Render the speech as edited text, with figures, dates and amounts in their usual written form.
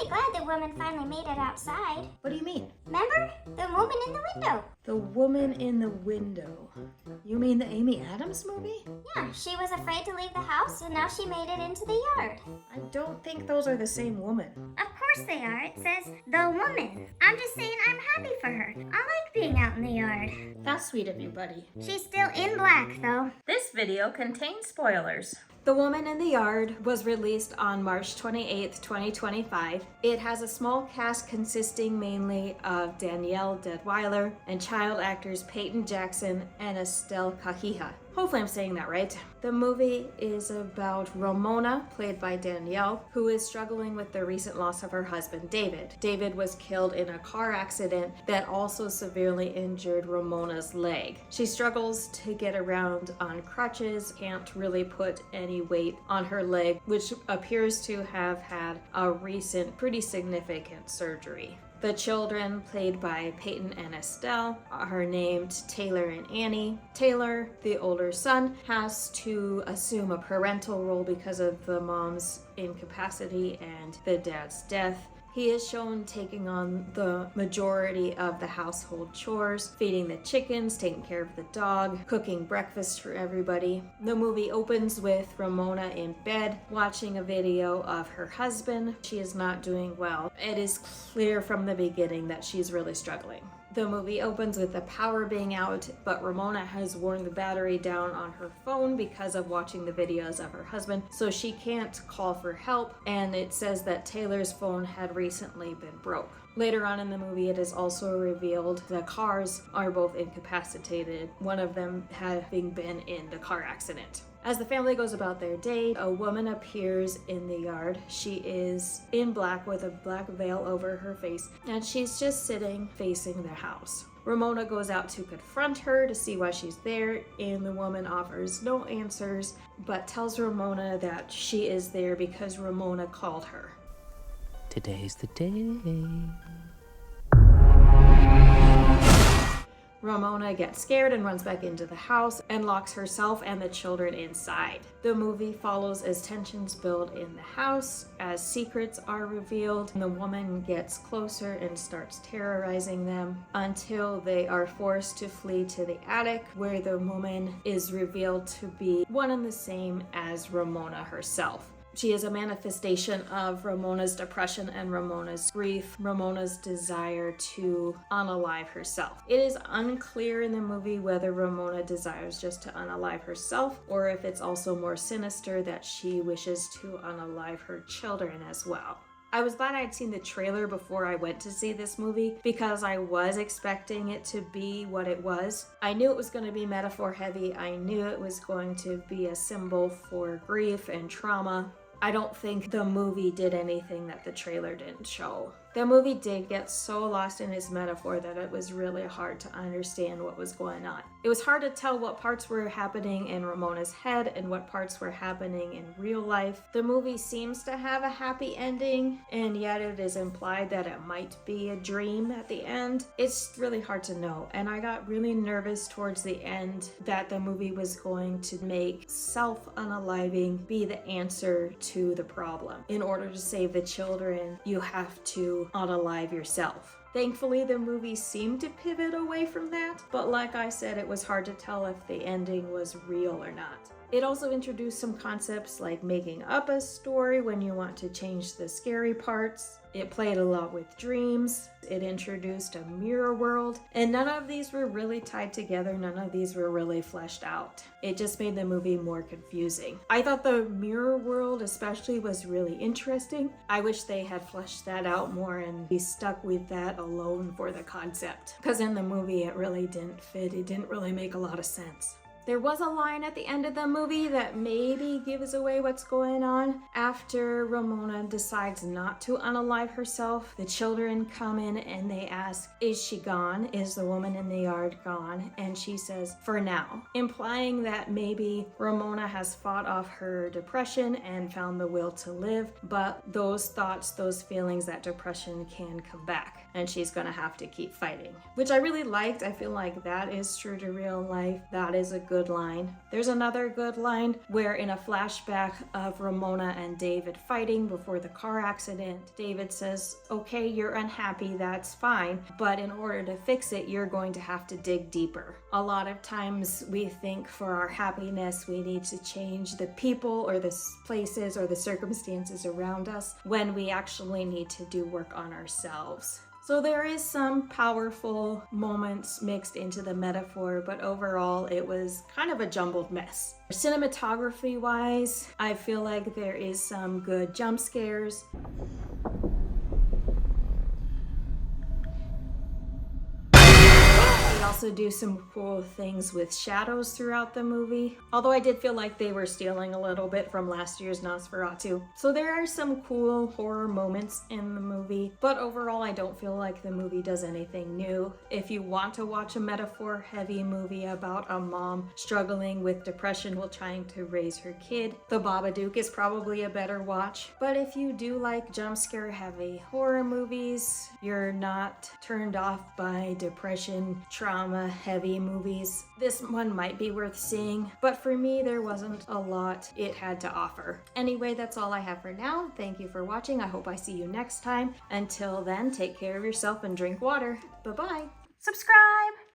pretty glad the woman finally made it outside. What do you mean? Remember? The woman in the window. The Woman in the Window. You mean the Amy Adams movie? Yeah, she was afraid to leave the house, and now she made it into the yard. I don't think those are the same woman. Of course they are. It says the woman. I'm just saying I'm happy for her. I like being out in the yard. That's sweet of you, buddy. She's still in black, though. This video contains spoilers. The Woman in the Yard was released on March 28th, 2025. It has a small cast consisting mainly of Danielle Deadwyler and child actors Peyton Jackson and Estelle Cajiga. Hopefully I'm saying that right. The movie is about Ramona, played by Danielle, who is struggling with the recent loss of her husband, David. David was killed in a car accident that also severely injured Ramona's leg. She struggles to get around on crutches, can't really put any weight on her leg, which appears to have had a recent, pretty significant surgery. The children, played by Peyton and Estelle, are named Taylor and Annie. Taylor, the older son, has to assume a parental role because of the mom's incapacity and the dad's death. He is shown taking on the majority of the household chores, feeding the chickens, taking care of the dog, cooking breakfast for everybody. The movie opens with Ramona in bed, watching a video of her husband. She is not doing well. It is clear from the beginning that she's really struggling. The movie opens with the power being out, but Ramona has worn the battery down on her phone because of watching the videos of her husband, so she can't call for help, and it says that Taylor's phone had recently been broke. Later on in the movie, it is also revealed the cars are both incapacitated, one of them having been in the car accident. As the family goes about their day, a woman appears in the yard. She is in black with a black veil over her face, and she's just sitting facing the house. Ramona goes out to confront her to see why she's there, and the woman offers no answers, but tells Ramona that she is there because Ramona called her. Today's the day. Ramona gets scared and runs back into the house and locks herself and the children inside. The movie follows as tensions build in the house, as secrets are revealed, and the woman gets closer and starts terrorizing them until they are forced to flee to the attic, where the woman is revealed to be one and the same as Ramona herself. She is a manifestation of Ramona's depression and Ramona's grief, Ramona's desire to unalive herself. It is unclear in the movie whether Ramona desires just to unalive herself or if it's also more sinister that she wishes to unalive her children as well. I was glad I'd seen the trailer before I went to see this movie because I was expecting it to be what it was. I knew it was going to be metaphor heavy. I knew it was going to be a symbol for grief and trauma. I don't think the movie did anything that the trailer didn't show. The movie did get so lost in its metaphor that it was really hard to understand what was going on. It was hard to tell what parts were happening in Ramona's head and what parts were happening in real life. The movie seems to have a happy ending, and yet it is implied that it might be a dream at the end. It's really hard to know, and I got really nervous towards the end that the movie was going to make self-unaliving be the answer to the problem. In order to save the children, you have to unalive yourself. Thankfully, the movie seemed to pivot away from that, but like I said, it was hard to tell if the ending was real or not. It also introduced some concepts like making up a story when you want to change the scary parts. It played a lot with dreams. It introduced a mirror world, and none of these were really tied together. None of these were really fleshed out. It just made the movie more confusing. I thought the mirror world especially was really interesting. I wish they had fleshed that out more and be stuck with that alone for the concept, because in the movie it really didn't fit. It didn't really make a lot of sense. There was a line at the end of the movie that maybe gives away what's going on. After Ramona decides not to unalive herself, the children come in and they ask, is she gone? Is the woman in the yard gone? And she says, for now, implying that maybe Ramona has fought off her depression and found the will to live, but those thoughts, those feelings, that depression can come back, and she's gonna have to keep fighting, which I really liked. I feel like that is true to real life. That is a good good line. There's another good line where in a flashback of Ramona and David fighting before the car accident, David says, okay, you're unhappy, that's fine, but in order to fix it, you're going to have to dig deeper. A lot of times we think for our happiness, we need to change the people or the places or the circumstances around us when we actually need to do work on ourselves. So there is some powerful moments mixed into the metaphor, but overall it was kind of a jumbled mess. Cinematography wise, I feel like there is some good jump scares. They also do some cool things with shadows throughout the movie, although I did feel like they were stealing a little bit from last year's Nosferatu. So there are some cool horror moments in the movie, but overall I don't feel like the movie does anything new. If you want to watch a metaphor-heavy movie about a mom struggling with depression while trying to raise her kid, The Babadook is probably a better watch. But if you do like jump scare heavy horror movies, you're not turned off by depression, trauma heavy movies, this one might be worth seeing, but for me there wasn't a lot it had to offer. Anyway, that's all I have for now. Thank you for watching. I hope I see you next time. Until then, take care of yourself and drink water. Bye-bye. Subscribe!